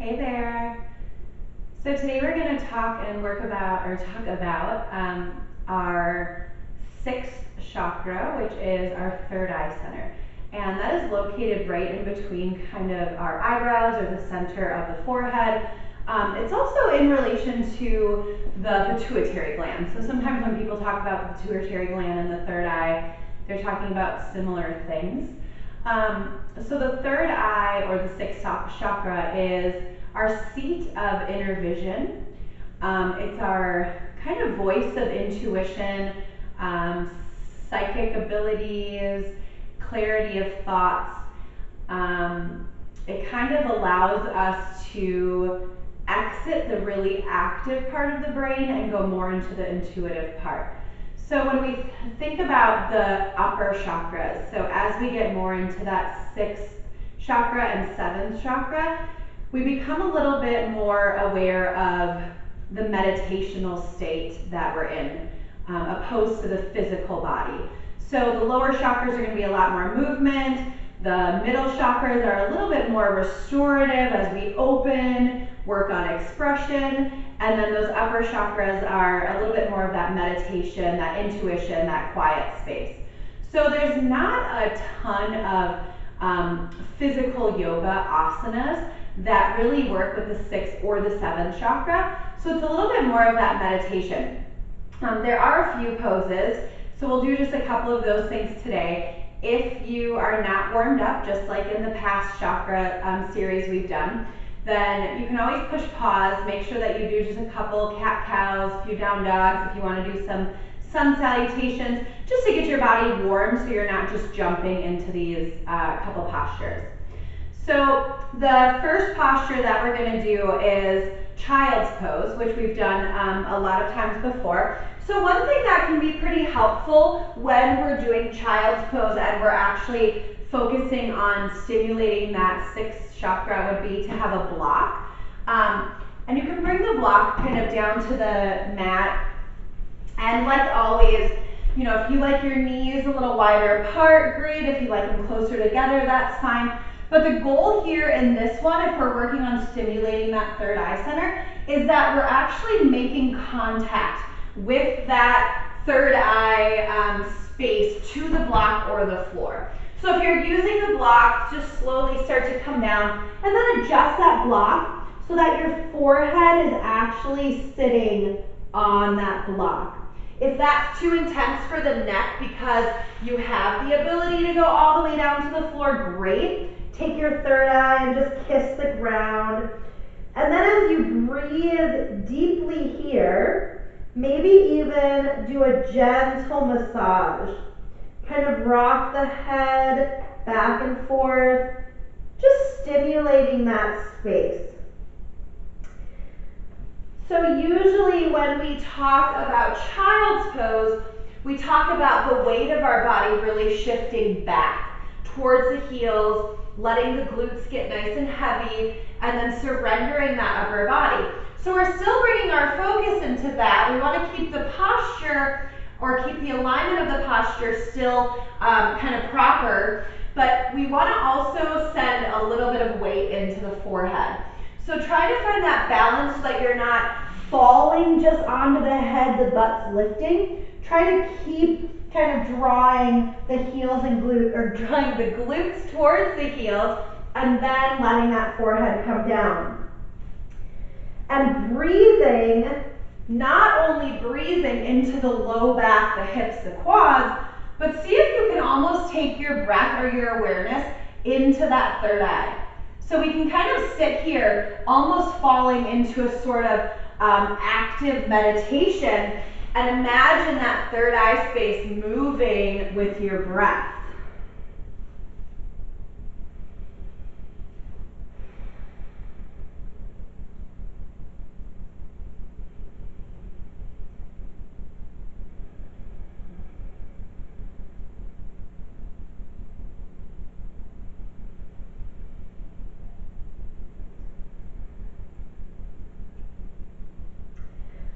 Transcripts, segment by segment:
Hey there. So today we're going to talk about our 6th chakra, which is our third eye center. And that is located right in between kind of our eyebrows or the center of the forehead. It's also in relation to the pituitary gland. So sometimes when people talk about the pituitary gland and the third eye, they're talking about similar things. So the third eye, or the 6th chakra, is our seat of inner vision. It's our kind of voice of intuition, psychic abilities, clarity of thoughts. It kind of allows us to exit the really active part of the brain and go more into the intuitive part. So when we think about the upper chakras, so as we get more into that 6th chakra and 7th chakra, we become a little bit more aware of the meditational state that we're in, opposed to the physical body. So the lower chakras are going to be a lot more movement. The middle chakras are a little bit more restorative as we open, work on expression. And then those upper chakras are a little bit more of that meditation, that intuition, that quiet space. So there's not a ton of physical yoga asanas that really work with the 6th or the 7th chakra. So it's a little bit more of that meditation. There are a few poses, so we'll do just a couple of those things today. If you are not warmed up, just like in the past chakra series we've done, then you can always push pause, make sure that you do just a couple cat-cows, a few down dogs, if you want to do some sun salutations, just to get your body warm so you're not just jumping into these couple postures. So the first posture that we're going to do is child's pose, which we've done a lot of times before. So one thing that can be pretty helpful when we're doing child's pose and we're actually focusing on stimulating that 6th chakra would be to have a block. And you can bring the block kind of down to the mat. And like always, you know, if you like your knees a little wider apart, great. If you like them closer together, that's fine. But the goal here in this one, if we're working on stimulating that third eye center, is that we're actually making contact with that third eye space to the block or the floor. So if you're using the block, just slowly start to come down and then adjust that block so that your forehead is actually sitting on that block. If that's too intense for the neck because you have the ability to go all the way down to the floor, great. Take your third eye and just kiss the ground. And then as you breathe deeply here, maybe even do a gentle massage. Kind of rock the head back and forth, just stimulating that space. So usually when we talk about child's pose, we talk about the weight of our body really shifting back towards the heels, letting the glutes get nice and heavy, and then surrendering that upper body. So we're still bringing our focus into that. We want to keep the posture or keep the alignment of the posture still kind of proper, but we want to also send a little bit of weight into the forehead. So try to find that balance so that you're not falling just onto the head, the butt's lifting. Try to keep kind of drawing the heels and drawing the glutes towards the heels and then letting that forehead come down. And breathing, not only breathing into the low back, the hips, the quads, but see if you can almost take your breath or your awareness into that third eye. So we can kind of sit here almost falling into a sort of active meditation and imagine that third eye space moving with your breath.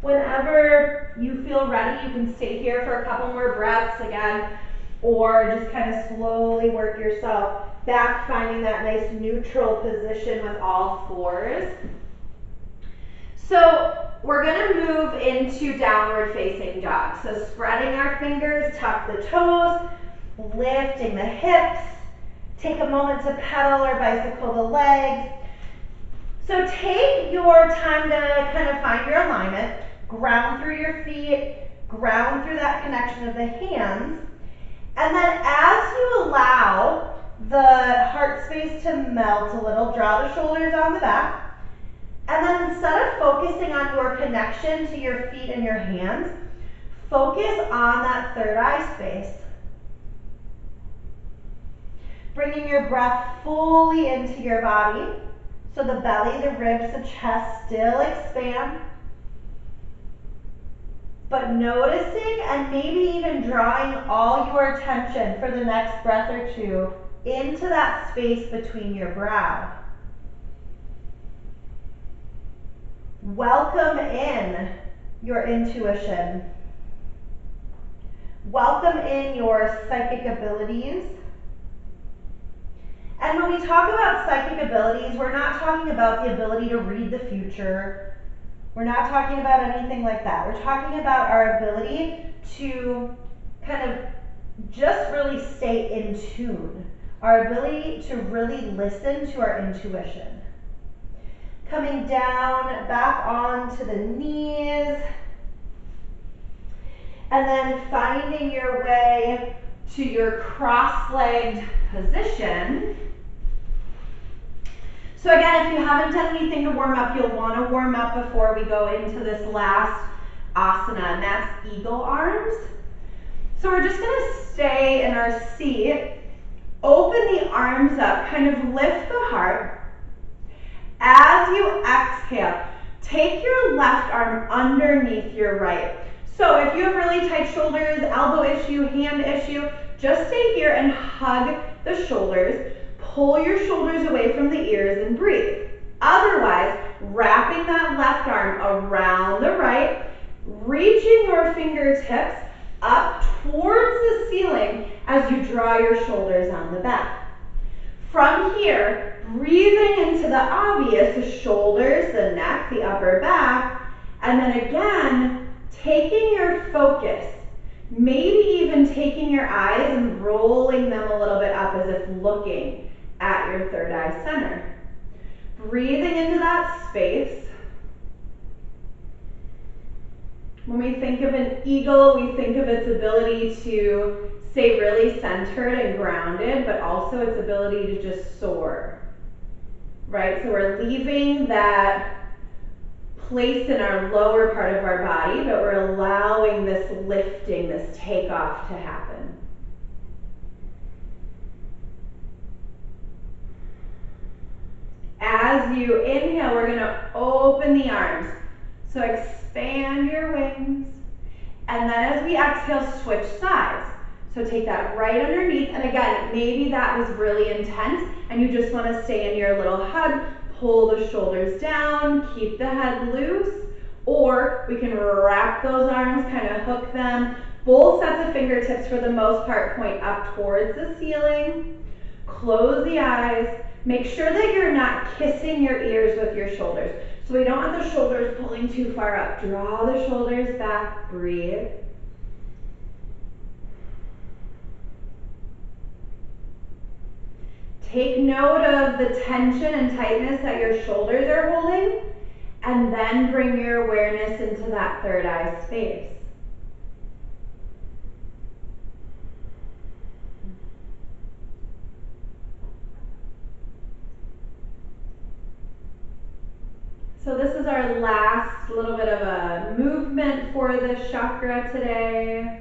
Whenever you feel ready, you can stay here for a couple more breaths again, or just kind of slowly work yourself back finding that nice neutral position with all fours. So we're gonna move into downward facing dog. So spreading our fingers, tuck the toes, lifting the hips. Take a moment to pedal or bicycle the legs. So take your time to kind of find your alignment, ground through your feet, ground through that connection of the hands, and then as you allow the heart space to melt a little, draw the shoulders on the back, and then instead of focusing on your connection to your feet and your hands, focus on that third eye space. Bringing your breath fully into your body. So the belly, the ribs, the chest still expand. But noticing and maybe even drawing all your attention for the next breath or two into that space between your brow. Welcome in your intuition. Welcome in your psychic abilities. And when we talk about psychic abilities, we're not talking about the ability to read the future. We're not talking about anything like that. We're talking about our ability to kind of just really stay in tune. Our ability to really listen to our intuition. Coming down, back onto the knees. And then finding your way to your cross-legged position. So again, if you haven't done anything to warm up, you'll want to warm up before we go into this last asana, and that's eagle arms. So we're just going to stay in our seat, open the arms up, kind of lift the heart. As you exhale, take your left arm underneath your right. So if you have really tight shoulders, elbow issue, hand issue, just stay here and hug the shoulders. Pull your shoulders away from the ears and breathe. Otherwise, wrapping that left arm around the right, reaching your fingertips up towards the ceiling as you draw your shoulders on the back. From here, breathing into the obvious, the shoulders, the neck, the upper back, and then again, taking your focus, maybe even taking your eyes and rolling them a little bit up as if looking at your third eye center. Breathing into that space. When we think of an eagle, we think of its ability to stay really centered and grounded, but also its ability to just soar, right? So we're leaving that place in our lower part of our body, but we're allowing this lifting, this takeoff to happen. As you inhale, we're going to open the arms. So expand your wings. And then as we exhale, switch sides. So take that right underneath. And again, maybe that was really intense and you just want to stay in your little hug. Pull the shoulders down, keep the head loose. Or we can wrap those arms, kind of hook them. Both sets of fingertips for the most part point up towards the ceiling. Close the eyes. Make sure that you're not kissing your ears with your shoulders. So we don't want the shoulders pulling too far up. Draw the shoulders back, breathe. Take note of the tension and tightness that your shoulders are holding, and then bring your awareness into that third eye space. So this is our last little bit of a movement for this chakra today.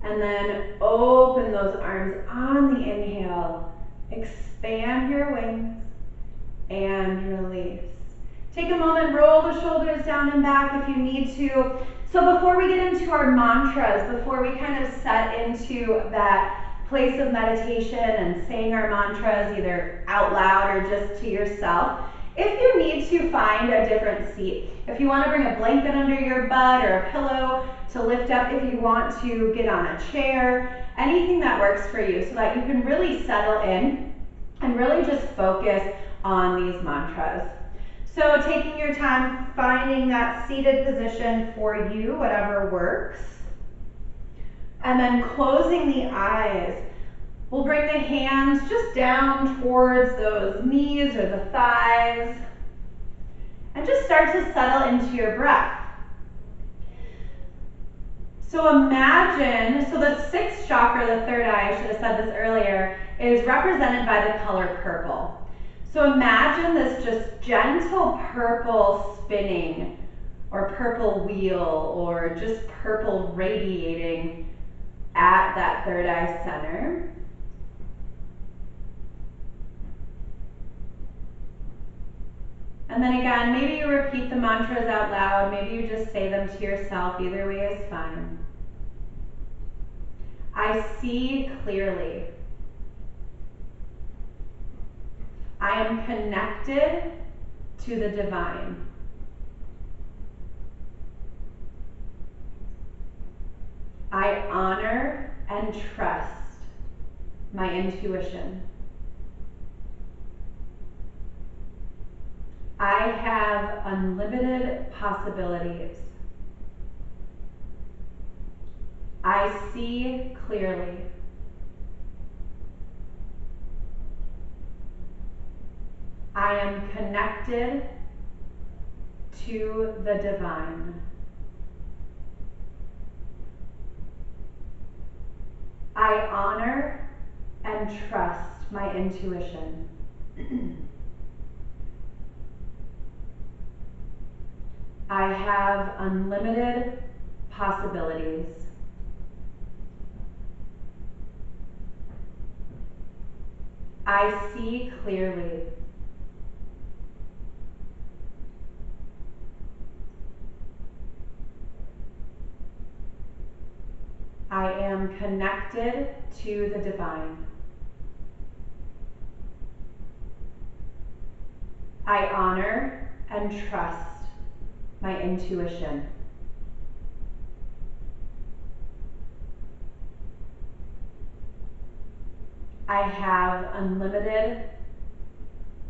And then open those arms on the inhale. Expand your wings and release. Take a moment, roll the shoulders down and back if you need to. So before we get into our mantras, before we kind of set into that place of meditation and saying our mantras either out loud or just to yourself, if you need to find a different seat, if you want to bring a blanket under your butt or a pillow to lift up if you want to, get on a chair, anything that works for you so that you can really settle in and really just focus on these mantras. So taking your time, finding that seated position for you, whatever works. And then closing the eyes. We'll bring the hands just down towards those knees or the thighs. And just start to settle into your breath. So imagine, so the 6th chakra, the third eye, I should have said this earlier, is represented by the color purple. So imagine this just gentle purple spinning, or purple wheel, or just purple radiating at that third eye center. And then again, maybe you repeat the mantras out loud, maybe you just say them to yourself, either way is fine. I see clearly. I am connected to the divine. I honor and trust my intuition. I have unlimited possibilities. I see clearly. I am connected to the divine. I honor and trust my intuition. I have unlimited possibilities. I see clearly. I am connected to the divine. I honor and trust my intuition. I have unlimited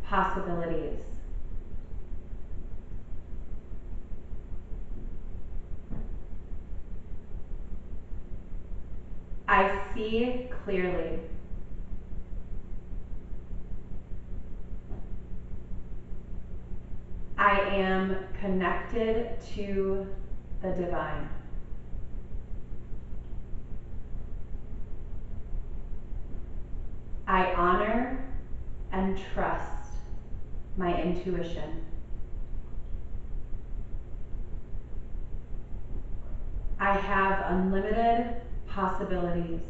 possibilities. I see clearly. I am connected to the divine. I honor and trust my intuition. I have unlimited possibilities.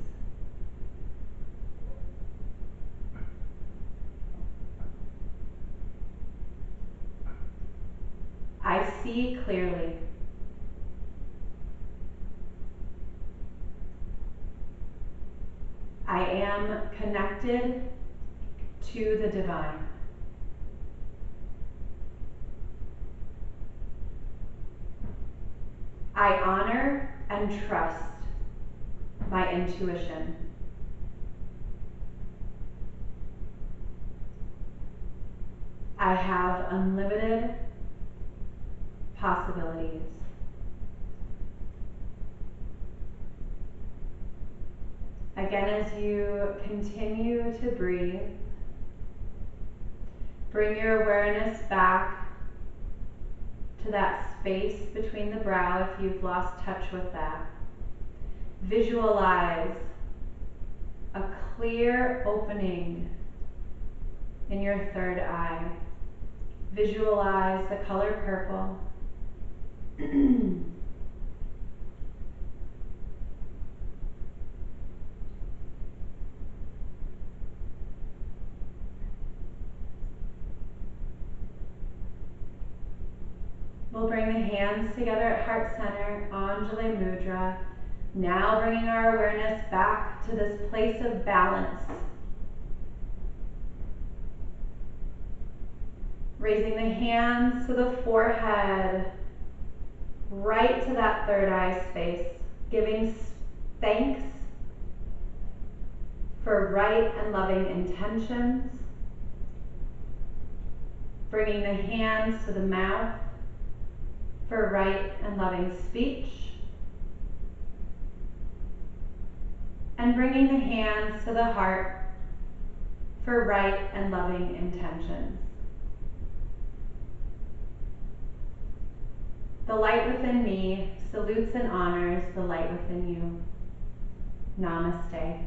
I see clearly. I am connected to the divine. I honor and trust my intuition. I have unlimited possibilities. Again, as you continue to breathe, bring your awareness back to that space between the brow if you've lost touch with that. Visualize a clear opening in your third eye. Visualize the color purple. We'll bring the hands together at heart center, Anjali Mudra. Now bringing our awareness back to this place of balance. Raising the hands to the forehead, right to that third eye space, giving thanks for right and loving intentions, bringing the hands to the mouth for right and loving speech, and bringing the hands to the heart for right and loving intentions. The light within me salutes and honors the light within you. Namaste.